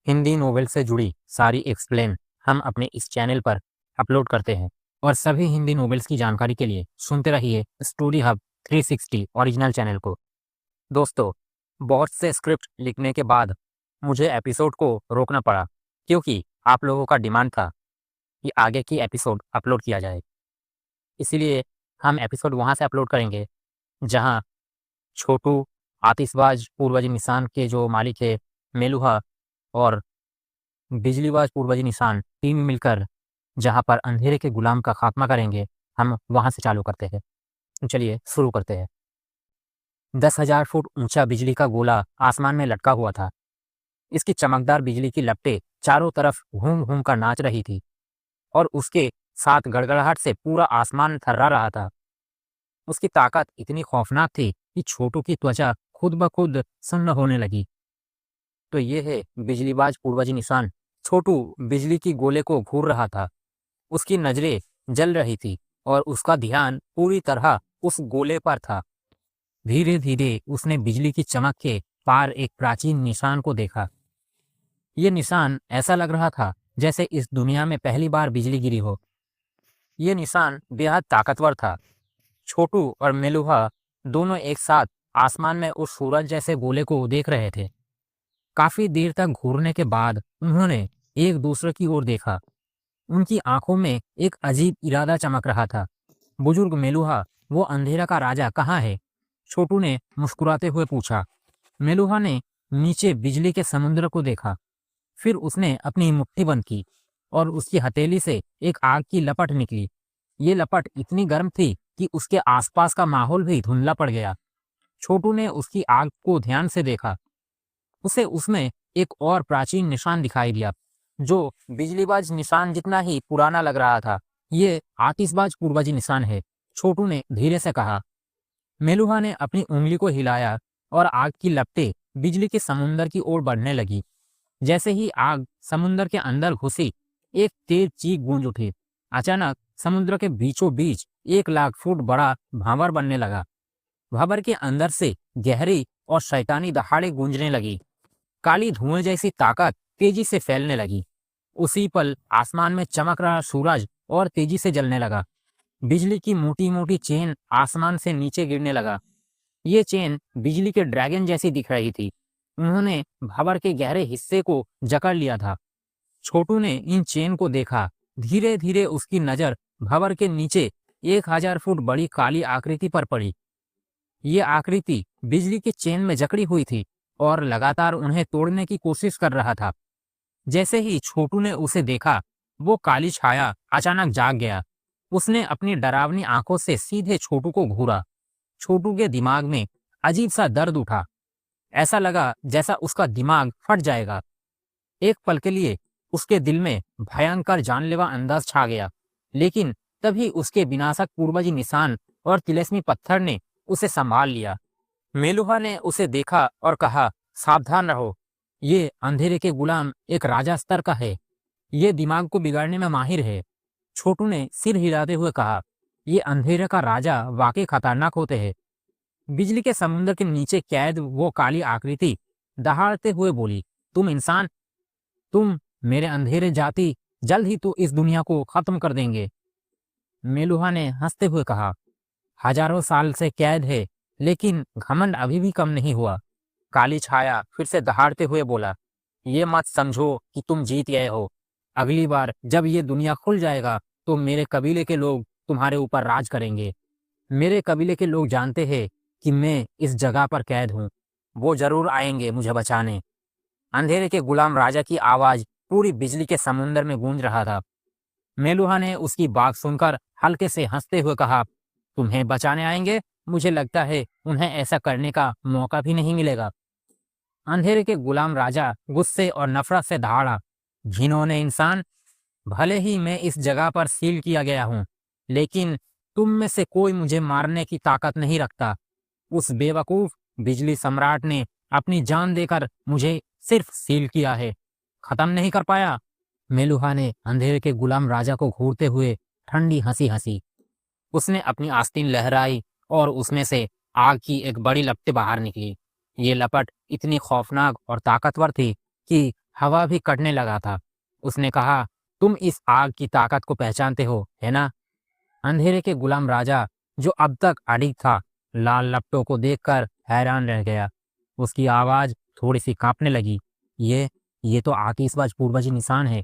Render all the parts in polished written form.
Hindi novel से जुड़ी सारी एक्सप्लेन हम अपने इस चैनल पर अपलोड करते हैं और सभी हिंदी नोवेल्स की जानकारी के लिए सुनते रहिए स्टोरी हब 360 ओरिजिनल चैनल को। दोस्तों, बहुत से स्क्रिप्ट लिखने के बाद मुझे एपिसोड को रोकना पड़ा क्योंकि आप लोगों का डिमांड था कि आगे की एपिसोड अपलोड किया जाए। इसीलिए हम एपिसोड वहाँ से अपलोड करेंगे जहाँ छोटू, आतिशबाज पूर्वज निशान के जो मालिक है मेलुहा और बिजलीबाज पूर्वजी निशान टीम मिलकर जहां पर अंधेरे के गुलाम का खात्मा करेंगे, हम वहां से चालू करते हैं। तो चलिए शुरू करते हैं। 10,000 फुट ऊंचा बिजली का गोला आसमान में लटका हुआ था। इसकी चमकदार बिजली की लपटें चारों तरफ घूम घूम कर नाच रही थी और उसके साथ गड़गड़ाहट से पूरा आसमान थर्रा रहा था। उसकी ताकत इतनी खौफनाक थी कि छोटू की त्वचा खुद ब खुद सन्न होने लगी। तो ये है बिजलीबाज पूर्वजी निशान। छोटू बिजली की गोले को घूर रहा था। उसकी नजरें जल रही थी और उसका ध्यान पूरी तरह उस गोले पर था। धीरे धीरे उसने बिजली की चमक के पार एक प्राचीन निशान को देखा। ये निशान ऐसा लग रहा था जैसे इस दुनिया में पहली बार बिजली गिरी हो। ये निशान बेहद ताकतवर था। छोटू और मेलुहा दोनों एक साथ आसमान में उस सूरज जैसे गोले को देख रहे थे। काफी देर तक घूरने के बाद उन्होंने एक दूसरे की ओर देखा। उनकी आंखों में एक अजीब इरादा चमक रहा था। बुजुर्ग मेलुहा, वो अंधेरा का राजा कहाँ है? छोटू ने मुस्कुराते हुए पूछा। मेलुहा ने नीचे बिजली के समुद्र को देखा। फिर उसने अपनी मुट्ठी बंद की और उसकी हथेली से एक आग की लपट निकली। ये लपट इतनी गर्म थी कि उसके आसपास का माहौल भी धुंधला पड़ गया। छोटू ने उसकी आग को ध्यान से देखा। उसे उसमें एक और प्राचीन निशान दिखाई दिया जो बिजलीबाज निशान जितना ही पुराना लग रहा था। ये आतिशबाज पूर्वजी निशान है, छोटू ने धीरे से कहा। मेलुहा ने अपनी उंगली को हिलाया और आग की लपटें बिजली के समुंदर की ओर बढ़ने लगी। जैसे ही आग समुंदर के अंदर घुसी, एक तेज चीख गूंज उठी। अचानक समुद्र के बीचों बीच 1,00,000 फुट बड़ा भांवर बनने लगा। भांवर के अंदर से गहरी और शैतानी दहाड़े गूंजने लगी। काली धुएं जैसी ताकत तेजी से फैलने लगी। उसी पल आसमान में चमक रहा सूरज और तेजी से जलने लगा। बिजली की मोटी मोटी चेन आसमान से नीचे गिरने लगा। ये चेन बिजली के ड्रैगन जैसी दिख रही थी। उन्होंने भंवर के गहरे हिस्से को जकड़ लिया था। छोटू ने इन चेन को देखा। धीरे धीरे उसकी नजर भंवर के नीचे 1,000 फुट बड़ी काली आकृति पर पड़ी। ये आकृति बिजली की चेन में जकड़ी हुई थी और लगातार उन्हें तोड़ने की कोशिश कर रहा था। जैसे ही छोटू ने उसे देखा, वो काली छाया अचानक जाग गया। उसने अपनी डरावनी आंखों से सीधे छोटू को घूरा। छोटू के दिमाग में अजीब सा दर्द उठा। ऐसा लगा जैसा उसका दिमाग फट जाएगा। एक पल के लिए उसके दिल में भयंकर जानलेवा अंदाज छा गया, लेकिन तभी उसके विनाशक पूर्वजी निशान और तिलिस्मी पत्थर ने उसे संभाल लिया। मेलुहा ने उसे देखा और कहा, सावधान रहो। ये अंधेरे के गुलाम एक राजा स्तर का है। ये दिमाग को बिगाड़ने में माहिर है। छोटू ने सिर हिलाते हुए कहा, ये अंधेरे का राजा वाकई खतरनाक होते हैं। बिजली के समुद्र के नीचे कैद वो काली आकृति दहाड़ते हुए बोली, तुम इंसान, तुम मेरे अंधेरे जाति जल्द ही तो इस दुनिया को खत्म कर देंगे। मेलुहा ने हंसते हुए कहा, हजारों साल से कैद है, लेकिन घमंड अभी भी कम नहीं हुआ। काली छाया फिर से दहाड़ते हुए बोला, ये मत समझो कि तुम जीत गए हो। अगली बार जब ये दुनिया खुल जाएगा तो मेरे कबीले के लोग तुम्हारे ऊपर राज करेंगे। मेरे कबीले के लोग जानते हैं कि मैं इस जगह पर कैद हूँ। वो जरूर आएंगे मुझे बचाने। अंधेरे के गुलाम राजा की आवाज पूरी बिजली के समुंदर में गूंज रहा था। मेलुहा ने उसकी बात सुनकर हल्के से हंसते हुए कहा, तुम्हें बचाने आएंगे? मुझे लगता है उन्हें ऐसा करने का मौका भी नहीं मिलेगा। अंधेरे के गुलाम राजा गुस्से और नफरत से दहाड़ा, घिनौने इंसान, भले ही मैं इस जगह पर सील किया गया हूँ, लेकिन तुम में से कोई मुझे मारने की ताकत नहीं रखता। उस बेवकूफ बिजली सम्राट ने अपनी जान देकर मुझे सिर्फ सील किया है, खत्म नहीं कर पाया। मेलुहा ने अंधेरे के गुलाम राजा को घूरते हुए ठंडी हंसी हंसी। उसने अपनी आस्तीन लहराई और उसमें से आग की एक बड़ी लपटें बाहर निकली। ये लपट इतनी खौफनाक और ताकतवर थी कि हवा भी कटने लगा था। उसने कहा, तुम इस आग की ताकत को पहचानते हो, है ना? अंधेरे के गुलाम राजा, जो अब तक अडिग था, लाल लपटों को देखकर हैरान रह गया। उसकी आवाज थोड़ी सी कांपने लगी। ये तो आतिशबाज पूर्वज निशान है,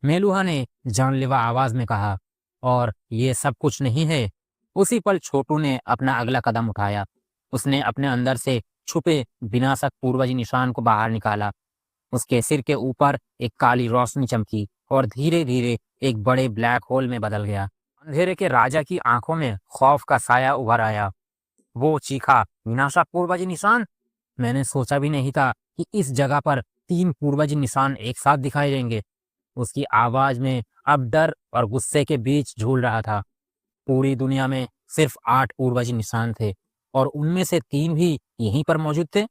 मेलुहा ने जानलेवा आवाज में कहा। और ये सब कुछ नहीं है। उसी पल छोटू ने अपना अगला कदम उठाया। उसने अपने अंदर से छुपे विनाशक पूर्वज निशान को बाहर निकाला। उसके सिर के ऊपर एक काली रोशनी चमकी और धीरे धीरे एक बड़े ब्लैक होल में बदल गया। अंधेरे के राजा की आंखों में खौफ का साया उभर आया। वो चीखा, विनाशक पूर्वज निशान? मैंने सोचा भी नहीं था कि इस जगह पर 3 पूर्वज निशान एक साथ दिखाई देंगे। उसकी आवाज में अब डर और गुस्से के बीच झूल रहा था। पूरी दुनिया में सिर्फ 8 पूर्वज निशान थे और उनमें से 3 भी यहीं पर मौजूद थे।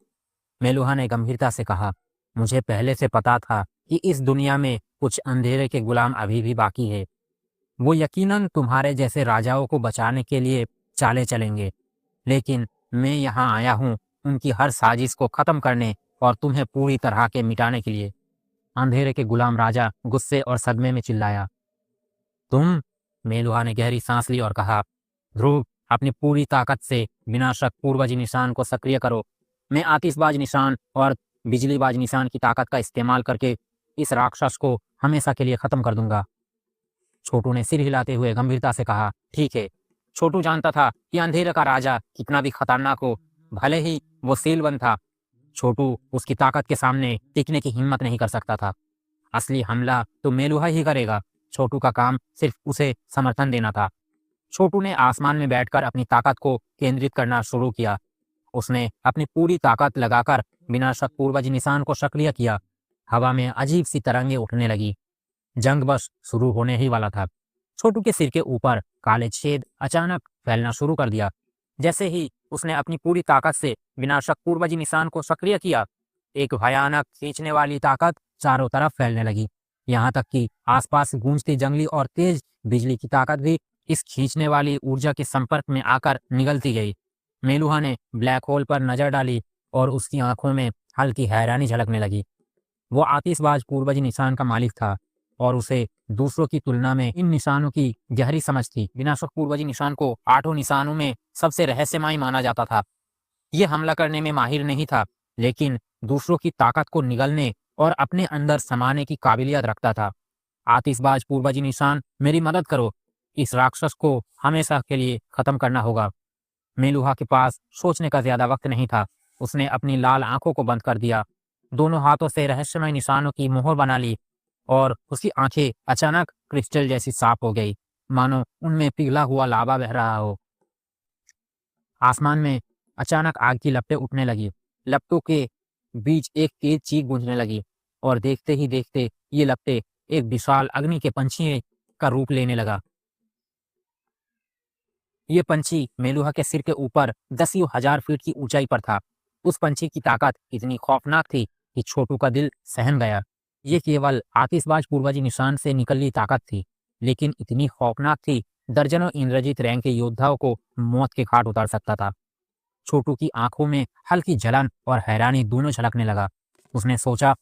मेलुहा ने गंभीरता से कहा, मुझे पहले से पता था कि इस दुनिया में कुछ अंधेरे के गुलाम अभी भी बाकी है। वो यकीनन तुम्हारे जैसे राजाओं को बचाने के लिए चाले चलेंगे, लेकिन मैं यहाँ आया हूँ उनकी हर साजिश को खत्म करने और तुम्हें पूरी तरह के मिटाने के लिए। अंधेरे के गुलाम राजा गुस्से और सदमे में चिल्लाया, तुम? मेलुहा ने गहरी सांस ली और कहा, ध्रुव, अपनी पूरी ताकत से विनाशक पूर्वज निशान को सक्रिय करो। मैं आतिशबाज निशान और बिजलीबाज निशान की ताकत का इस्तेमाल करके इस राक्षस को हमेशा के लिए खत्म कर दूंगा। छोटू ने सिर हिलाते हुए गंभीरता से कहा, ठीक है। छोटू जानता था कि अंधेरे का राजा कितना भी खतरनाक हो, भले ही वो सीलबंद था। छोटू उसकी ताकत के सामने टिकने की हिम्मत नहीं कर सकता था। असली हमला तो मेलुहा ही करेगा। छोटू का काम सिर्फ उसे समर्थन देना था। छोटू ने आसमान में बैठकर अपनी ताकत को केंद्रित करना शुरू किया। उसने अपनी पूरी ताकत लगाकर विनाशक पूर्वज निशान को सक्रिय किया। हवा में अजीब सी तरंगें उठने लगी। जंग बस शुरू होने ही वाला था। छोटू के सिर के ऊपर काले छेद अचानक फैलना शुरू कर दिया। जैसे ही उसने अपनी पूरी ताकत से विनाशक पूर्वज निशान को सक्रिय किया, एक भयानक खींचने वाली ताकत चारों तरफ फैलने लगी। यहाँ तक कि आसपास गूंजती जंगली और तेज बिजली की ताकत भी इस खींचने वाली ऊर्जा के संपर्क में आकर निगलती गई। मेलुहा ने ब्लैक होल पर नजर डाली और उसकी आंखों में हल्की हैरानी झलकने लगी। वो आतिशबाज पूर्वज निशान का मालिक था और उसे दूसरों की तुलना में इन निशानों की गहरी समझ थी। विनाशक पूर्वज निशान को 8 निशानों में सबसे रहस्यमय माना जाता था। ये हमला करने में माहिर नहीं था, लेकिन दूसरों की ताकत को निगलने और अपने अंदर समाने की काबिलियत रखता था। आतिशबाज पूर्वज निशान, मेरी मदद करो। इस राक्षस को हमेशा के लिए खत्म करना होगा। मेलुहा के पास सोचने का ज्यादा वक्त नहीं था। उसने अपनी लाल आंखों को बंद कर दिया, दोनों हाथों से रहस्यमय निशानों की मोहर बना ली और उसकी आंखें अचानक क्रिस्टल जैसी साफ हो गई, मानो उनमें पिघला हुआ लावा बह रहा हो। आसमान में अचानक आग की लपटें उठने लगी। लपटों के बीच एक तेज चीख गूंजने लगी और देखते ही देखते ये लपटें एक विशाल अग्नि के पंछी का रूप लेने लगा। ये पंछी मेलुहा के सिर के ऊपर 10,000 फीट की ऊंचाई पर था। उस पंछी की ताकत इतनी खौफनाक थी कि छोटू का दिल सहम गया। ये केवल आतिशबाज पूर्वज निशान से निकली ताकत थी, लेकिन इतनी खौफनाक थी, दर्जनों इंद्रजीत रैंक के योद्धाओं को मौत के घाट उतार सकता था। छोटू की आंखों में हल्की जलन और हैरानी दोनों झलकने लगा। उसने सोचा,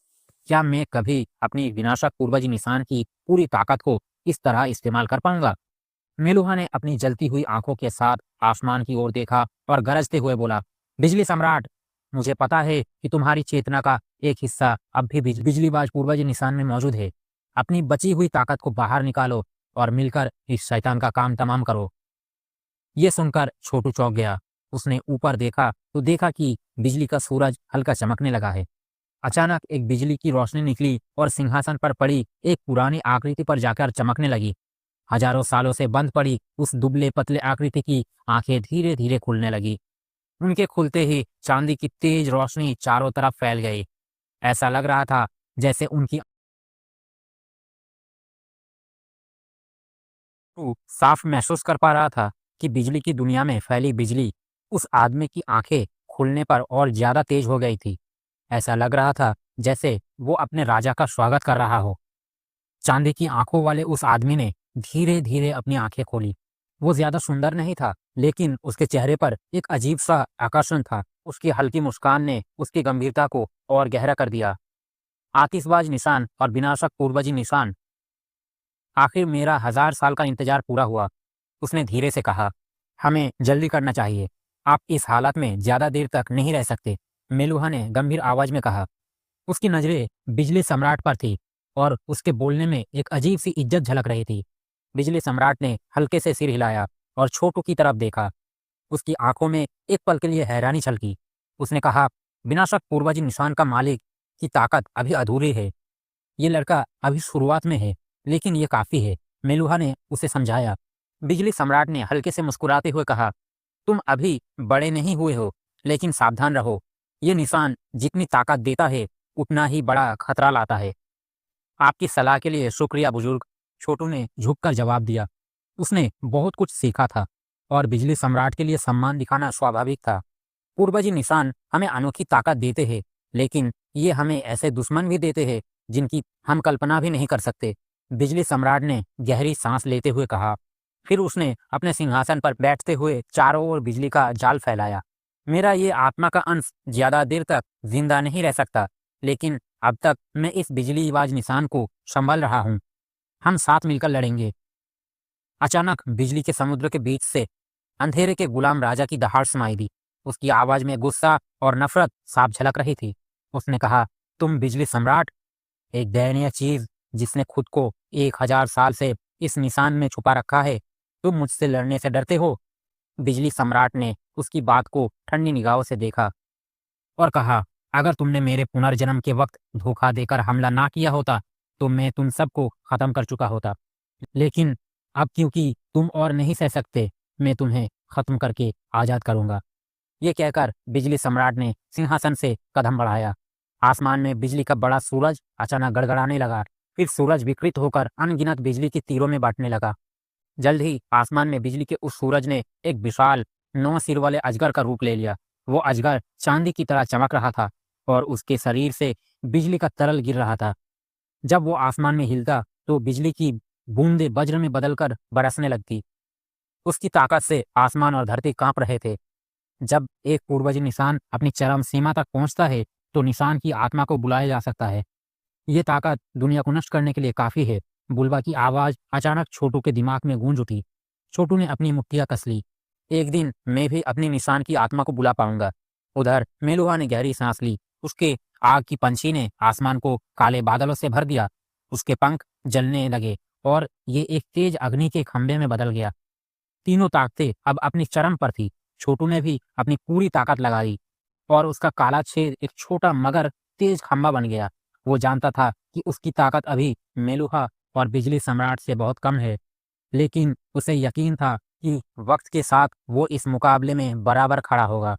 क्या मैं कभी अपनी विनाशक पूर्वज निशान की पूरी ताकत को इस तरह इस्तेमाल कर पाऊंगा? मेलुहा ने अपनी जलती हुई आंखों के साथ आसमान की ओर देखा और गरजते हुए बोला, बिजली सम्राट, मुझे पता है कि तुम्हारी चेतना का एक हिस्सा अब भी बिजलीबाज पूर्वज निशान में मौजूद है। अपनी बची हुई ताकत को बाहर निकालो और मिलकर इस शैतान का काम तमाम करो। ये सुनकर छोटू चौंक गया। उसने ऊपर देखा तो देखा कि बिजली का सूरज हल्का चमकने लगा है। अचानक एक बिजली की रोशनी निकली और सिंहासन पर पड़ी एक पुरानी आकृति पर जाकर चमकने लगी। हजारों सालों से बंद पड़ी उस दुबले पतले आकृति की आंखें धीरे धीरे खुलने लगी। उनके खुलते ही चांदी की तेज रोशनी चारों तरफ फैल गई। ऐसा लग रहा था जैसे उनकी साफ महसूस कर पा रहा था कि बिजली की दुनिया में फैली बिजली उस आदमी की आंखें खुलने पर और ज्यादा तेज हो गई थी। ऐसा लग रहा था जैसे वो अपने राजा का स्वागत कर रहा हो। चांदी की आंखों वाले उस आदमी ने धीरे धीरे अपनी आंखें खोली। वो ज्यादा सुंदर नहीं था, लेकिन उसके चेहरे पर एक अजीब सा आकर्षण था। उसकी हल्की मुस्कान ने उसकी गंभीरता को और गहरा कर दिया। आतिशबाज निशान और विनाशक पूर्वजी निशान। आखिर मेरा 1000 साल का इंतजार पूरा हुआ। उसने धीरे से कहा, हमें जल्दी करना चाहिए। आप इस हालत में ज्यादा देर तक नहीं रह सकते, मेलुहा ने गंभीर आवाज में कहा। उसकी नजरें बिजली सम्राट पर थी और उसके बोलने में एक अजीब सी इज्जत झलक रही थी। बिजली सम्राट ने हल्के से सिर हिलाया और छोटू की तरफ देखा। उसकी आंखों में एक पल के लिए हैरानी छलकी। उसने कहा, विनाशक पूर्वजी निशान का मालिक की ताकत अभी अधूरी है। ये लड़का अभी शुरुआत में है, लेकिन ये काफी है, मेलुहा ने उसे समझाया। बिजली सम्राट ने हल्के से मुस्कुराते हुए कहा, तुम अभी बड़े नहीं हुए हो, लेकिन सावधान रहो। ये निशान जितनी ताकत देता है उतना ही बड़ा खतरा लाता है। आपकी सलाह के लिए शुक्रिया बुजुर्ग, छोटू ने झुककर जवाब दिया। उसने बहुत कुछ सीखा था और बिजली सम्राट के लिए सम्मान दिखाना स्वाभाविक था। पूर्वजी निशान हमें अनोखी ताकत देते हैं, लेकिन ये हमें ऐसे दुश्मन भी देते हैं जिनकी हम कल्पना भी नहीं कर सकते। बिजली सम्राट ने गहरी सांस लेते हुए कहा। फिर उसने अपने सिंहासन पर बैठते हुए चारों ओर बिजली का जाल फैलाया। मेरा ये आत्मा का अंश ज्यादा देर तक जिंदा नहीं रह सकता, लेकिन अब तक मैं इस बिजलीबाज निशान को संभाल रहा हूँ। हम साथ मिलकर लड़ेंगे। अचानक बिजली के समुद्र के बीच से अंधेरे के गुलाम राजा की दहाड़ सुनाई दी। उसकी आवाज में गुस्सा और नफरत साफ झलक रही थी। उसने कहा, तुम बिजली सम्राट, एक दयनीय चीज जिसने खुद को 1000 साल से इस निशान में छुपा रखा है, तुम मुझसे लड़ने से डरते हो? बिजली सम्राट ने उसकी बात को ठंडी निगाहों से देखा और कहा, अगर तुमने मेरे पुनर्जन्म के वक्त धोखा देकर हमला ना किया होता तो मैं तुम सबको खत्म कर चुका होता, लेकिन अब क्योंकि तुम और नहीं सह सकते, मैं तुम्हें खत्म करके आजाद करूंगा। ये कहकर बिजली सम्राट ने सिंहासन से कदम बढ़ाया। आसमान में बिजली का बड़ा सूरज अचानक गड़गड़ाने लगा। फिर सूरज विकृत होकर अनगिनत बिजली की तीरों में बांटने लगा। जल्द ही आसमान में बिजली के उस सूरज ने एक विशाल 9 सिर वाले अजगर का रूप ले लिया। वो अजगर चांदी की तरह चमक रहा था और उसके शरीर से बिजली का तरल गिर रहा था। जब वो आसमान में हिलता तो बिजली की बूंदें वज्र में बदलकर बरसने लगती। उसकी ताकत से आसमान और धरती कांप रहे थे। जब एक पूर्वजी निशान अपनी चरम सीमा तक पहुंचता है तो निशान की आत्मा को बुलाया जा सकता है। ये ताकत दुनिया को नष्ट करने के लिए काफी है। बुलबा की आवाज अचानक छोटू के दिमाग में गूंज उठी। छोटू ने अपनी मुट्ठियां कस ली। एक दिन मैं भी अपनी निशान की आत्मा को बुला पाऊंगा। उधर मेलुहा ने गहरी सांस ली। उसके आग की पंछी ने आसमान को काले बादलों से भर दिया। उसके पंख जलने लगे और ये एक तेज अग्नि के खंभे में बदल गया। तीनों ताकतें अब अपनी चरम पर थी। छोटू ने भी अपनी पूरी ताकत लगा दी और उसका काला छेद एक छोटा मगर तेज खंभा बन गया। वो जानता था कि उसकी ताकत अभी मेलुहा और बिजली सम्राट से बहुत कम है, लेकिन उसे यकीन था कि वक्त के साथ वो इस मुकाबले में बराबर खड़ा होगा।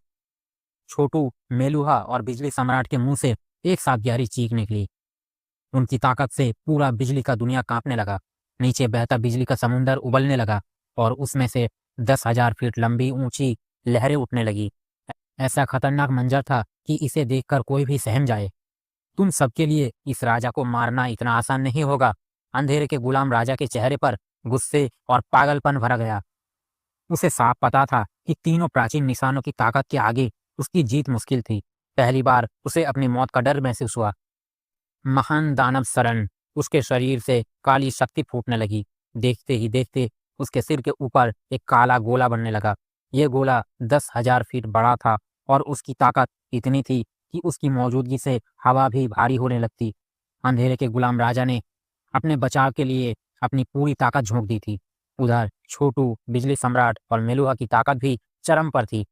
छोटू, मेलुहा और बिजली सम्राट के मुंह से एक साथ गहरी चीख निकली। उनकी ताकत से पूरा बिजली का दुनिया कांपने लगा। नीचे बहता बिजली का समुंदर उबलने लगा और उसमें से 10,000 फीट लंबी ऊंची लहरें उठने लगी। ऐसा खतरनाक मंजर था कि इसे देखकर कोई भी सहम जाए। तुम सबके लिए इस राजा को मारना इतना आसान नहीं होगा। अंधेरे के गुलाम राजा के चेहरे पर गुस्से और पागलपन भरा गया। उसे साफ पता था कि तीनों प्राचीन निशानों की ताकत के आगे उसकी जीत मुश्किल थी। पहली बार उसे अपनी मौत का डर महसूस हुआ। महान दानव शरण, उसके शरीर से काली शक्ति फूटने लगी। देखते ही देखते उसके सिर के ऊपर एक काला गोला बनने लगा। ये गोला 10,000 फीट बड़ा था और उसकी ताकत इतनी थी कि उसकी मौजूदगी से हवा भी भारी होने लगती। अंधेरे के गुलाम राजा ने अपने बचाव के लिए अपनी पूरी ताकत झोंक दी थी। उधर छोटू, बिजली सम्राट और मेलुहा की ताकत भी चरम पर थी।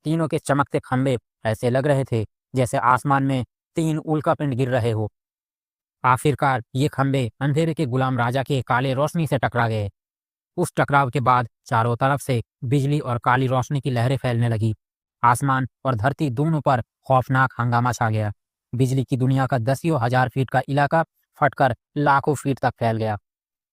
तीनों के चमकते खंभे ऐसे लग रहे थे जैसे आसमान में 3 उल्कापिंड गिर रहे हो। आखिरकार ये खंभे अंधेरे के गुलाम राजा के काले रोशनी से टकरा गए। उस टकराव के बाद चारों तरफ से बिजली और काली रोशनी की लहरें फैलने लगी। आसमान और धरती दोनों पर खौफनाक हंगामा छा गया। बिजली की दुनिया का 10,000 फीट का इलाका फटकर लाखों फीट तक फैल गया।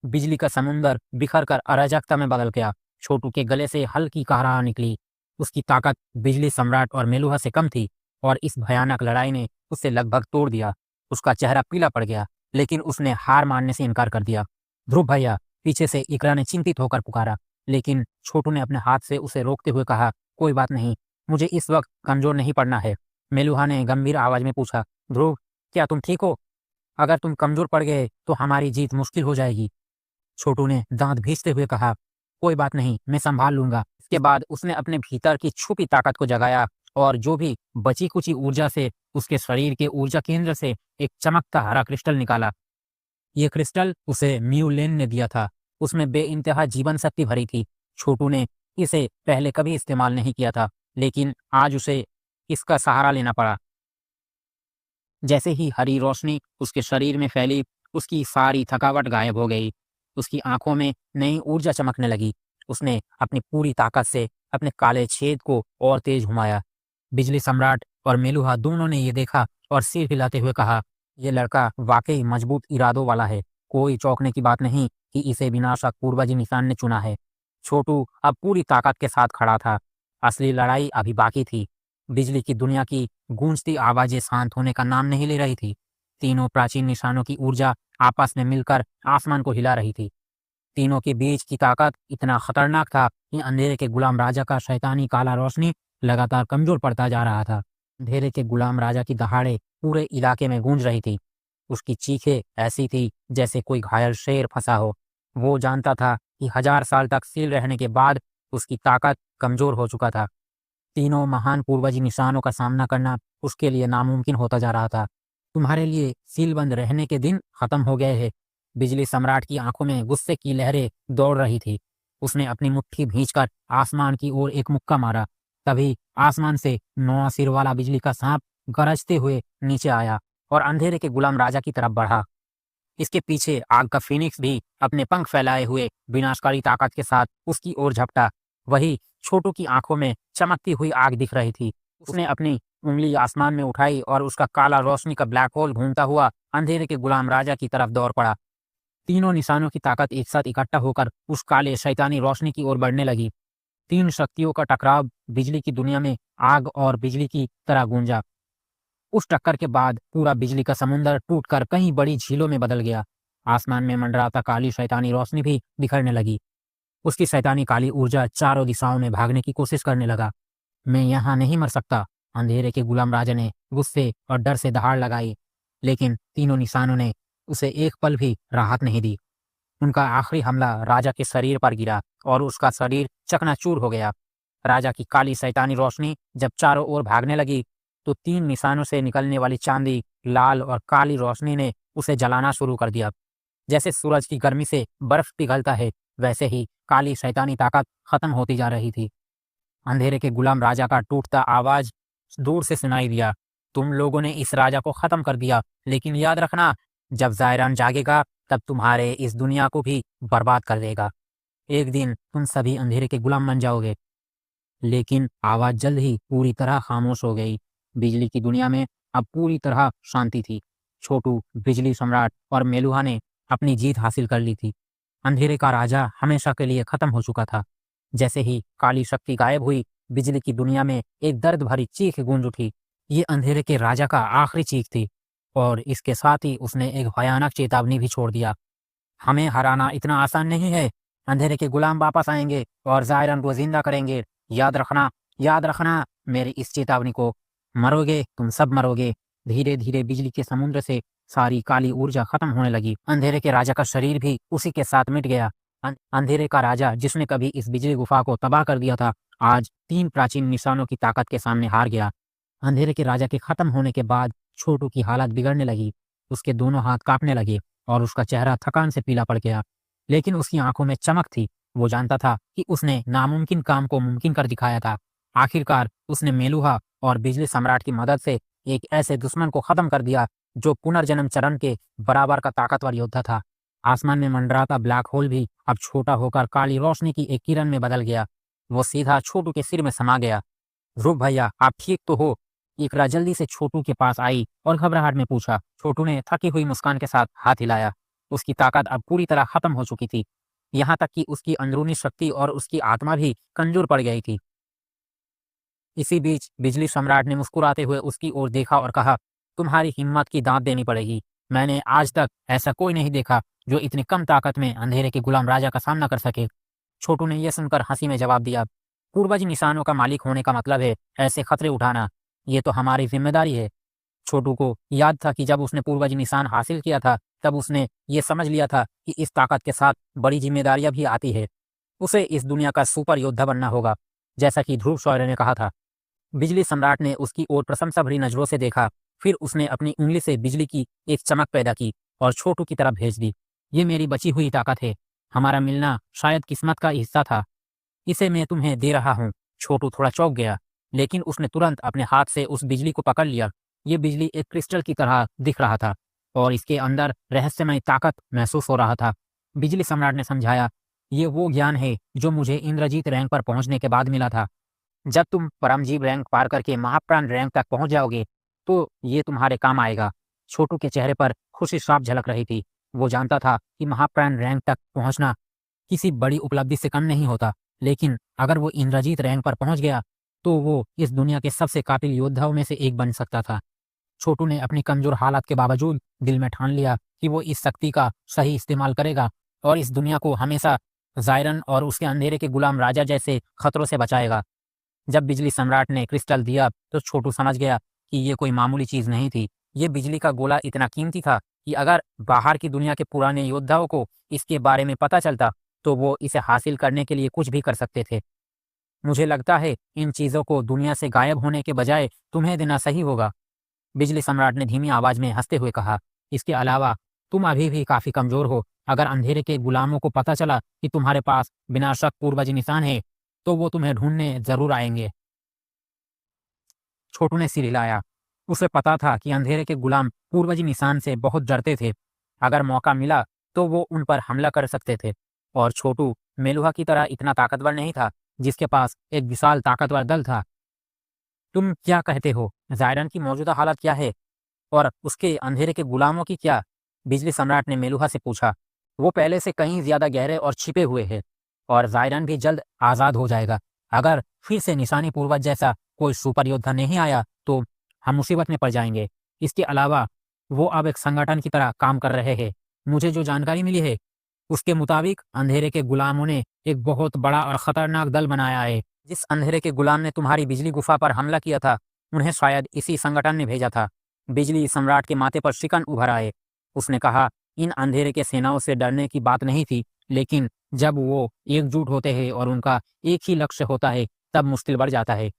बिजली का समुंदर बिखर कर अराजकता में बदल गया। छोटू के गले से हल्की कहराहट निकली। उसकी ताकत बिजली सम्राट और मेलुहा से कम थी और इस भयानक लड़ाई ने उसे लगभग तोड़ दिया। उसका चेहरा पीला पड़ गया, लेकिन उसने हार मानने से इनकार कर दिया। ध्रुव भैया, पीछे से इकरा ने चिंतित होकर पुकारा, लेकिन छोटू ने अपने हाथ से उसे रोकते हुए कहा, कोई बात नहीं, मुझे इस वक्त कमजोर नहीं पड़ना है। मेलुहा ने गंभीर आवाज में पूछा, ध्रुव, क्या तुम ठीक हो? अगर तुम कमजोर पड़ गए तो हमारी जीत मुश्किल हो जाएगी। छोटू ने दांत भींचते हुए कहा, कोई बात नहीं, मैं संभाल लूंगा। इसके बाद उसने अपने भीतर की छुपी ताकत को जगाया और जो भी बची कुची ऊर्जा से उसके शरीर के ऊर्जा केंद्र से एक चमकता हरा क्रिस्टल निकाला। ये क्रिस्टल उसे म्यूलेन ने दिया था। उसमें बेइंतहा जीवन शक्ति भरी थी। छोटू ने इसे पहले कभी इस्तेमाल नहीं किया था, लेकिन आज उसे इसका सहारा लेना पड़ा। जैसे ही हरी रोशनी उसके शरीर में फैली, उसकी सारी थकावट गायब हो गई। उसकी आंखों में नई ऊर्जा चमकने लगी। उसने अपनी पूरी ताकत से अपने काले छेद को और तेज घुमाया। बिजली सम्राट और मेलुहा दोनों ने ये देखा और सिर हिलाते हुए कहा, यह लड़का वाकई मजबूत इरादों वाला है। कोई चौंकने की बात नहीं कि इसे विनाशक पूर्वज निशान ने चुना है। छोटू अब पूरी ताकत के साथ खड़ा था। असली लड़ाई अभी बाकी थी। बिजली की दुनिया की गूंजती आवाजें शांत होने का नाम नहीं ले रही थी। तीनों प्राचीन निशानों की ऊर्जा आपस में मिलकर आसमान को हिला रही थी। तीनों के बीच की ताकत इतना खतरनाक था कि अंधेरे के गुलाम राजा का शैतानी काला रोशनी लगातार कमजोर पड़ता जा रहा था। अंधेरे के गुलाम राजा की दहाड़े पूरे इलाके में गूंज रही थी। उसकी चीखें ऐसी थी जैसे कोई घायल शेर फंसा हो। वो जानता था कि 1000 साल तक सील रहने के बाद उसकी ताकत कमजोर हो चुका था। तीनों महान पूर्वजी निशानों का सामना करना उसके लिए नामुमकिन होता जा रहा था। तुम्हारे लिए सीलबंद रहने के दिन खत्म हो गए हैं। बिजली सम्राट की आंखों में गुस्से की लहरें दौड़ रही थी। उसने अपनी मुट्ठी भींचकर आसमान की ओर एक मुक्का मारा। तभी आसमान से 9 सिर वाला बिजली का सांप गरजते हुए नीचे आया और अंधेरे के गुलाम राजा की तरफ बढ़ा। इसके पीछे आग का फीनिक्स भी अपने पंख फैलाए हुए विनाशकारी ताकत के साथ उसकी ओर झपटा। वही छोटू की आंखों में चमकती हुई आग दिख रही थी। उसने अपनी उंगली आसमान में उठाई और उसका काला रोशनी का ब्लैक होल घूमता हुआ अंधेरे के गुलाम राजा की तरफ दौड़ पड़ा। तीनों निशानों की ताकत एक साथ इकट्ठा होकर उस काले शैतानी रोशनी की ओर बढ़ने लगी। तीन शक्तियों का टकराव बिजली की दुनिया में आग और बिजली की तरह गूंजा। उस टक्कर के बाद पूरा बिजली का समुंदर टूटकर कई बड़ी झीलों में बदल गया। आसमान में मंडराता काली शैतानी रोशनी भी बिखरने लगी। उसकी शैतानी काली ऊर्जा चारों दिशाओं में भागने की कोशिश करने लगा। मैं यहाँ नहीं मर सकता, अंधेरे के गुलाम राजा ने गुस्से और डर से दहाड़ लगाई। लेकिन तीनों निशानों ने उसे एक पल भी राहत नहीं दी। उनका आखिरी हमला राजा के शरीर पर गिरा और उसका शरीर चकनाचूर हो गया। राजा की काली शैतानी रोशनी जब चारों ओर भागने लगी तो तीन निशानों से निकलने वाली चांदी, लाल और काली रोशनी ने उसे जलाना शुरू कर दिया। जैसे सूरज की गर्मी से बर्फ पिघलता है, वैसे ही काली शैतानी ताकत खत्म होती जा रही थी। अंधेरे के गुलाम राजा का टूटता आवाज दूर से सुनाई दिया, तुम लोगों ने इस राजा को खत्म कर दिया, लेकिन याद रखना, जब ज़ायरन जागेगा तब तुम्हारे इस दुनिया को भी बर्बाद कर देगा। एक दिन तुम सभी अंधेरे के गुलाम बन जाओगे। लेकिन आवाज जल्द ही पूरी तरह खामोश हो गई। बिजली की दुनिया में अब पूरी तरह शांति थी। छोटू, बिजली सम्राट और मेलुहा ने अपनी जीत हासिल कर ली थी। अंधेरे का राजा हमेशा के लिए खत्म हो चुका था। जैसे ही काली शक्ति गायब हुई, बिजली की दुनिया में एक दर्द भरी चीख गूंज उठी। ये अंधेरे के राजा का आखिरी चीख थी और इसके साथ ही उसने एक भयानक चेतावनी भी छोड़ दिया। हमें हराना इतना आसान नहीं है। अंधेरे के गुलाम वापस आएंगे और ज़ायरन को जिंदा करेंगे। याद रखना मेरी इस चेतावनी को। मरोगे, तुम सब मरोगे। धीरे धीरे बिजली के समुद्र से सारी काली ऊर्जा खत्म होने लगी। अंधेरे के राजा का शरीर भी उसी के साथ मिट गया। अंधेरे का राजा, जिसने कभी इस बिजली गुफा को तबाह कर दिया था, आज तीन प्राचीन निशानों की ताकत के सामने हार गया। अंधेरे के राजा के खत्म होने के बाद छोटू की हालत बिगड़ने लगी। उसके दोनों हाथ कांपने लगे और उसका चेहरा थकान से पीला पड़ गया। लेकिन उसकी आंखों में चमक थी। वो जानता था कि उसने नामुमकिन काम को मुमकिन कर दिखाया था। आखिरकार उसने मेलुहा और बिजली सम्राट की मदद से एक ऐसे दुश्मन को खत्म कर दिया जो पुनर्जन्म चरण के बराबर का ताकतवर योद्धा था। आसमान में मंडराता ब्लैक होल भी अब छोटा होकर काली रोशनी की एक किरण में बदल गया। वो सीधा छोटू के सिर में समा गया। रुक भैया, आप ठीक तो हो? इकरा जल्दी से छोटू के पास आई और घबराहट में पूछा। छोटू ने थकी हुई मुस्कान के साथ हाथ हिलाया। उसकी ताकत अब पूरी तरह खत्म हो चुकी थी। यहाँ तक कि उसकी अंदरूनी शक्ति और उसकी आत्मा भी कमजोर पड़ गई थी। इसी बीच बिजली सम्राट ने मुस्कुराते हुए उसकी ओर देखा और कहा, तुम्हारी हिम्मत की दांत देनी पड़ेगी। मैंने आज तक ऐसा कोई नहीं देखा जो इतनी कम ताकत में अंधेरे के गुलाम राजा का सामना कर सके। छोटू ने यह सुनकर हंसी में जवाब दिया, पूर्वज निशानों का मालिक होने का मतलब है ऐसे खतरे उठाना। ये तो हमारी जिम्मेदारी है। छोटू को याद था कि जब उसने पूर्वज निशान हासिल किया था तब उसने ये समझ लिया था कि इस ताकत के साथ बड़ी जिम्मेदारियां भी आती है। उसे इस दुनिया का सुपर योद्धा बनना होगा, जैसा कि ध्रुव शौर्य ने कहा था। बिजली सम्राट ने उसकी ओर प्रशंसा भरी नजरों से देखा। फिर उसने अपनी उंगली से बिजली की एक चमक पैदा की और छोटू की तरफ भेज दी। ये मेरी बची हुई ताकत है। हमारा मिलना शायद किस्मत का हिस्सा था। इसे मैं तुम्हें दे रहा हूँ। छोटू थोड़ा चौंक गया, लेकिन उसने तुरंत अपने हाथ से उस बिजली को पकड़ लिया। ये बिजली एक क्रिस्टल की तरह दिख रहा था और इसके अंदर रहस्यमय ताकत महसूस हो रहा था। बिजली सम्राट ने समझाया, ये वो ज्ञान है जो मुझे इंद्रजीत रैंक पर पहुंचने के बाद मिला था। जब तुम परमजीव रैंक पार करके महाप्राण रैंक तक पहुंच जाओगे तो ये तुम्हारे काम आएगा। छोटू के चेहरे पर खुशी साफ झलक रही थी। वो जानता था कि महाप्राण रैंक तक पहुंचना किसी बड़ी उपलब्धि से कम नहीं होता, लेकिन अगर वो इंद्रजीत रैंक पर पहुंच गया तो वो इस दुनिया के सबसे कातिल योद्धाओं में से एक बन सकता था। छोटू ने अपनी कमजोर हालत के बावजूद दिल में ठान लिया कि वो इस शक्ति का सही इस्तेमाल करेगा और इस दुनिया को हमेशा जायरन और उसके अंधेरे के गुलाम राजा जैसे खतरों से बचाएगा। जब बिजली सम्राट ने क्रिस्टल दिया तो छोटू समझ गया कि ये कोई मामूली चीज नहीं थी। ये बिजली का गोला इतना कीमती था कि अगर बाहर की दुनिया के पुराने योद्धाओं को इसके बारे में पता चलता तो वो इसे हासिल करने के लिए कुछ भी कर सकते थे। मुझे लगता है इन चीजों को दुनिया से गायब होने के बजाय तुम्हें देना सही होगा, बिजली सम्राट ने धीमी आवाज में हंसते हुए कहा। इसके अलावा तुम अभी भी काफी कमजोर हो। अगर अंधेरे के गुलामों को पता चला कि तुम्हारे पास बिना शक पूर्वज निशान है तो वो तुम्हें ढूंढने जरूर आएंगे। छोटू ने सिर हिलाया। उसे पता था कि अंधेरे के गुलाम पूर्वज निशान से बहुत डरते थे। अगर मौका मिला तो वो उन पर हमला कर सकते थे, और छोटू मेलुहा की तरह इतना ताकतवर नहीं था जिसके पास एक विशाल ताकतवर दल था। तुम क्या कहते हो? जायरन की मौजूदा हालत क्या है और उसके अंधेरे के गुलामों की क्या? बिजली सम्राट ने मेलुहा से पूछा। वो पहले से कहीं ज्यादा गहरे और छिपे हुए हैं और जायरन भी जल्द आजाद हो जाएगा। अगर फिर से निशानी पूर्वज जैसा कोई सुपर योद्धा नहीं आया तो हम मुसीबत में पड़ जाएंगे। इसके अलावा वो अब एक संगठन की तरह काम कर रहे हैं। मुझे जो जानकारी मिली है उसके मुताबिक अंधेरे के गुलामों ने एक बहुत बड़ा और खतरनाक दल बनाया है। जिस अंधेरे के गुलाम ने तुम्हारी बिजली गुफा पर हमला किया था उन्हें शायद इसी संगठन ने भेजा था। बिजली सम्राट के माथे पर शिकन उभर आए। उसने कहा, इन अंधेरे के सेनाओं से डरने की बात नहीं थी, लेकिन जब वो एकजुट होते हैं और उनका एक ही लक्ष्य होता है तब मुश्किल बढ़ जाता है।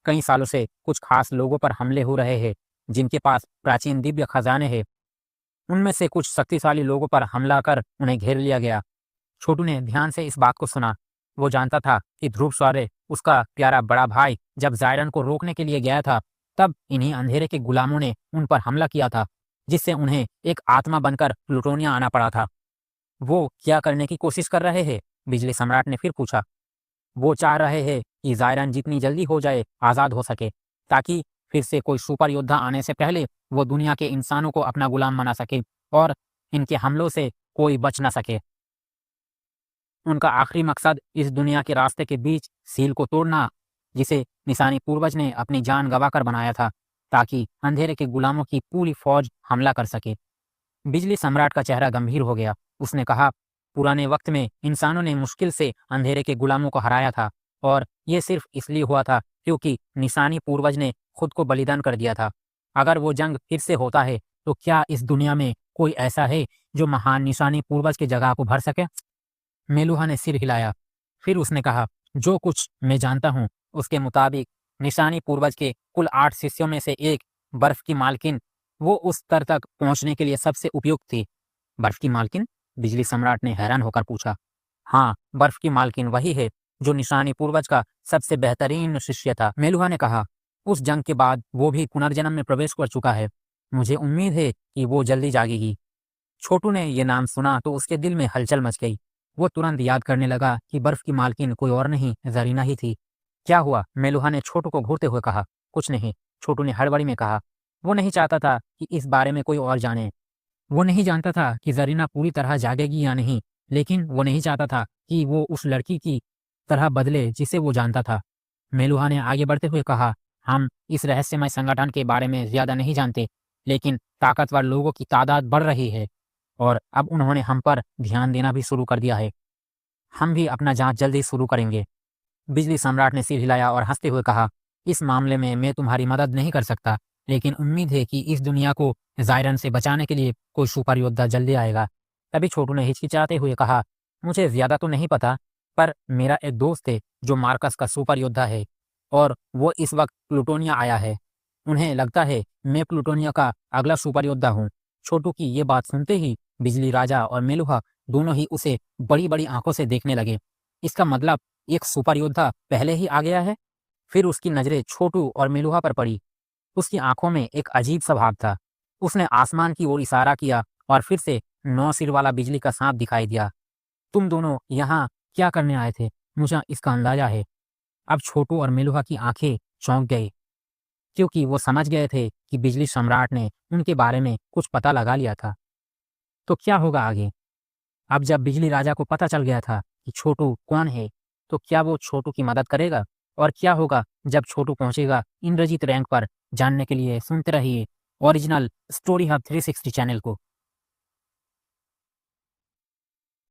कई सालों से कुछ खास लोगों पर हमले हो रहे हैं जिनके पास प्राचीन दिव्य खजाने हैं। उनमें से कुछ शक्तिशाली लोगों पर हमला कर उन्हें घेर लिया गया। छोटू ने ध्यान से इस बात को सुना। वो जानता था कि ध्रुव शौर्य, उसका प्यारा बड़ा भाई, जब जायरन को रोकने के लिए गया था तब इन्हीं अंधेरे के गुलामों ने उन पर हमला किया था, जिससे उन्हें एक आत्मा बनकर प्लूटोनिया आना पड़ा था। वो क्या करने की कोशिश कर रहे हैं? बिजली सम्राट ने फिर पूछा। वो चाह रहे हैं कि जायरन जितनी जल्दी हो जाए आज़ाद हो सके, ताकि फिर से कोई सुपर योद्धा आने से पहले वो दुनिया के इंसानों को अपना गुलाम बना सके और इनके हमलों से कोई बच ना सके। उनका आखिरी मकसद इस दुनिया के रास्ते के बीच सील को तोड़ना, जिसे निशानी पूर्वज ने अपनी जान गंवाकर बनाया था, ताकि अंधेरे के गुलामों की पूरी फौज हमला कर सके। बिजली सम्राट का चेहरा गंभीर हो गया। उसने कहा, पुराने वक्त में इंसानों ने मुश्किल से अंधेरे के गुलामों को हराया था, और ये सिर्फ इसलिए हुआ था क्योंकि निशानी पूर्वज ने खुद को बलिदान कर दिया था। अगर वो जंग फिर से होता है तो क्या इस दुनिया में कोई ऐसा है जो महान निशानी पूर्वज की जगह को भर सके? मेलुहा ने सिर हिलाया। फिर उसने कहा, जो कुछ मैं जानता हूँ उसके मुताबिक निशानी पूर्वज के कुल 8 शिष्यों में से एक, बर्फ की मालकिन, वो उस स्तर तक पहुंचने के लिए सबसे उपयुक्त थी। बर्फ की मालकिन? बिजली सम्राट ने हैरान होकर पूछा। हाँ, बर्फ की मालकिन वही है जो निशानी पूर्वज का सबसे बेहतरीन शिष्य था, मेलुहा ने कहा। उस जंग के बाद वो भी पुनर्जन्म में प्रवेश कर चुका है। मुझे उम्मीद है कि वो जल्दी जागेगी। छोटू ने ये नाम सुना तो उसके दिल में हलचल मच गई। वो तुरंत याद करने लगा कि बर्फ की मालकिन कोई और नहीं, जरीना ही थी। क्या हुआ? मेलुहा ने छोटू को घूरते हुए कहा। कुछ नहीं, छोटू ने हड़बड़ी में कहा। वो नहीं चाहता था कि इस बारे में कोई और जाने। वो नहीं जानता था कि जरीना पूरी तरह जागेगी या नहीं, लेकिन वो नहीं चाहता था कि वो उस लड़की की तरह बदले जिसे वो जानता था। मेलुहा ने आगे बढ़ते हुए कहा, हम इस रहस्यमय संगठन के बारे में ज्यादा नहीं जानते, लेकिन ताकतवर लोगों की तादाद बढ़ रही है और अब उन्होंने हम पर ध्यान देना भी शुरू कर दिया है। हम भी अपना जांच जल्दी शुरू करेंगे। बिजली सम्राट ने सिर हिलाया और हंसते हुए कहा, इस मामले में मैं तुम्हारी मदद नहीं कर सकता, लेकिन उम्मीद है कि इस दुनिया को ज़ायरन से बचाने के लिए कोई सुपर योद्धा जल्दी आएगा। तभी छोटू ने हिचकिचाते हुए कहा, मुझे ज़्यादा तो नहीं पता, पर मेरा एक दोस्त है जो मार्कस का सुपर योद्धा है और वो इस वक्त प्लूटोनिया आया है। उन्हें लगता है मैं प्लूटोनिया का अगला सुपर योद्धा हूँ। छोटू की ये बात सुनते ही बिजली राजा और मेलुहा दोनों ही उसे बड़ी-बड़ी आंखों से देखने लगे। इसका मतलब एक सुपर योद्धा पहले ही आ गया है? फिर उसकी नज़रें छोटू और मेलुहा पर पड़ी। उसकी आंखों में एक अजीब सा भाव था। उसने आसमान की ओर इशारा किया और फिर से 9 सिर वाला बिजली का साँप दिखाई दिया। तुम दोनों यहाँ क्या करने आए थे? मुझे इसका अंदाज़ा है। अब छोटू और मेलुहा की आंखें चौंक गई, क्योंकि वो समझ गए थे कि बिजली सम्राट ने उनके बारे में कुछ पता लगा लिया था। तो क्या होगा आगे? अब जब बिजली राजा को पता चल गया था कि छोटू कौन है, तो क्या वो छोटू की मदद करेगा? और क्या होगा जब छोटू पहुंचेगा इंद्रजीत रैंक पर? जानने के लिए सुनते रहिए ओरिजिनल स्टोरी हब 360 चैनल को।